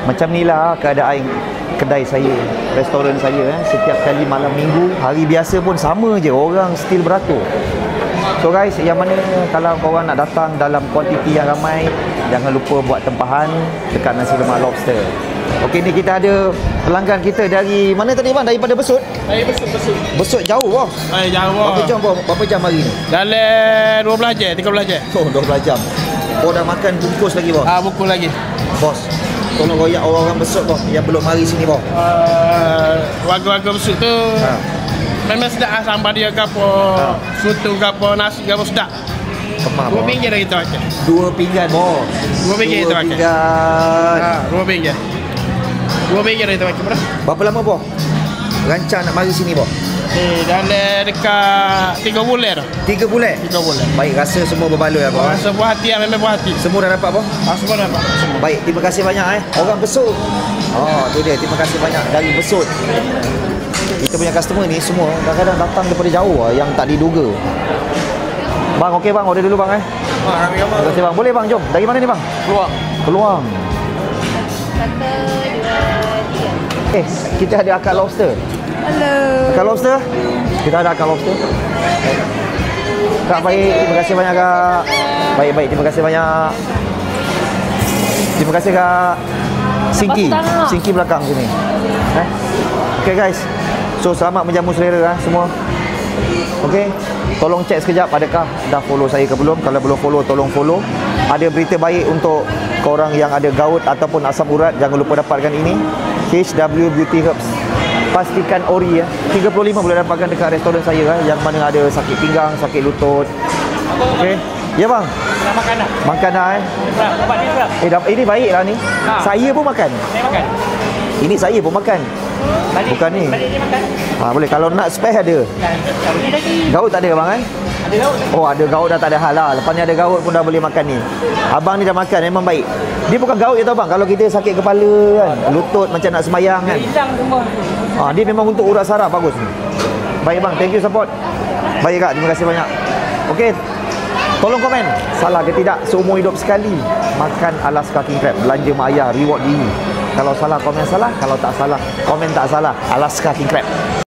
Macam ni lah keadaan kedai saya, restoran saya. Setiap kali malam minggu, hari biasa pun sama je, orang still beratur. So guys, yang mana kalau korang nak datang dalam kuantiti yang ramai, jangan lupa buat tempahan dekat nasi lemak lobster. Okey, ni kita ada pelanggan kita dari mana tadi bang? Daripada Besut? Dari Besut. Besut jauh bos. Jauh. Berapa jam hari ni? Dalam 12 jam, 13 jam. Oh, 12 jam. Oh, dah makan bungkus lagi bos? Bungkus lagi. Bos, tolong royak orang-orang Besut bos yang belum mari sini bos. Warga-warga Besut tu memang sedap lah, sambal dia ke apa, soto ke apa, nasi ke apa, sedap. Kemah Dua bos. pinggir dah kita makan. 2 pinggan bos. 2 pinggir kita makan. 2 pinggir. 2 pinggir dah kita makan berapa? Berapa lama bos rancang nak mari sini bos? Dalam dekat 3 bulan dah. 3 bulan? 3 bulan. Baik, rasa semua berbaloi ya bos? Rasa puas hati lah, memang puas hati. Semua dah dapat bos? Semua dah dapat. Baik, terima kasih banyak Orang Besut. Oh, tu dia. Terima kasih banyak dari Besut. Kita punya customer ni semua kadang-kadang datang daripada jauh yang tak diduga. Bang, okey bang, order dulu bang Terima kasih bang. Boleh bang, jom. Dari mana ni bang? Keluang. 1, 2, 3. Kita ada akak lobster. Hello. Akak lobster? Kita ada akak lobster. Kak, baik. Terima kasih banyak kak. Baik. Terima kasih banyak. Terima kasih kak. Singki belakang sini. Okay guys. So selamat menjamu selera semua. Okay. Tolong cek sekejap adakah dah follow saya ke belum. Kalau belum follow, tolong follow. Ada berita baik untuk korang yang ada gout ataupun asam urat, jangan lupa dapatkan ini. HW Beauty Herbs. Pastikan ori 35 boleh dapatkan dekat restoran saya yang mana ada sakit pinggang, sakit lutut. Okey. Ya bang. Dah makan dah. Makan dah Dapat ni berapa? ini baiklah ni. Saya pun makan. Saya makan. Ini saya pun makan. Bukan ni. Balik dia makan. Boleh. Kalau nak spare ada. Ni lagi. Gaut tak ada bang Ada gaut. Oh, ada gaut dah tak ada hal lah. Lepas ni ada gaut pun dah boleh makan ni. Abang ni dah makan, memang baik. Dia bukan gaut je tau bang. Kalau kita sakit kepala kan, lutut macam nak sembayang kan. Hilang semua. Dia memang untuk urat saraf, bagus ni. Baik bang, thank you support. Baik kak, terima kasih banyak. Okey. Tolong komen, salah ke tidak seumur hidup sekali makan Alaska King Crab, belanja mak ayah, reward diri. Kalau salah, komen salah. Kalau tak salah, komen tak salah. Alaska King Crab.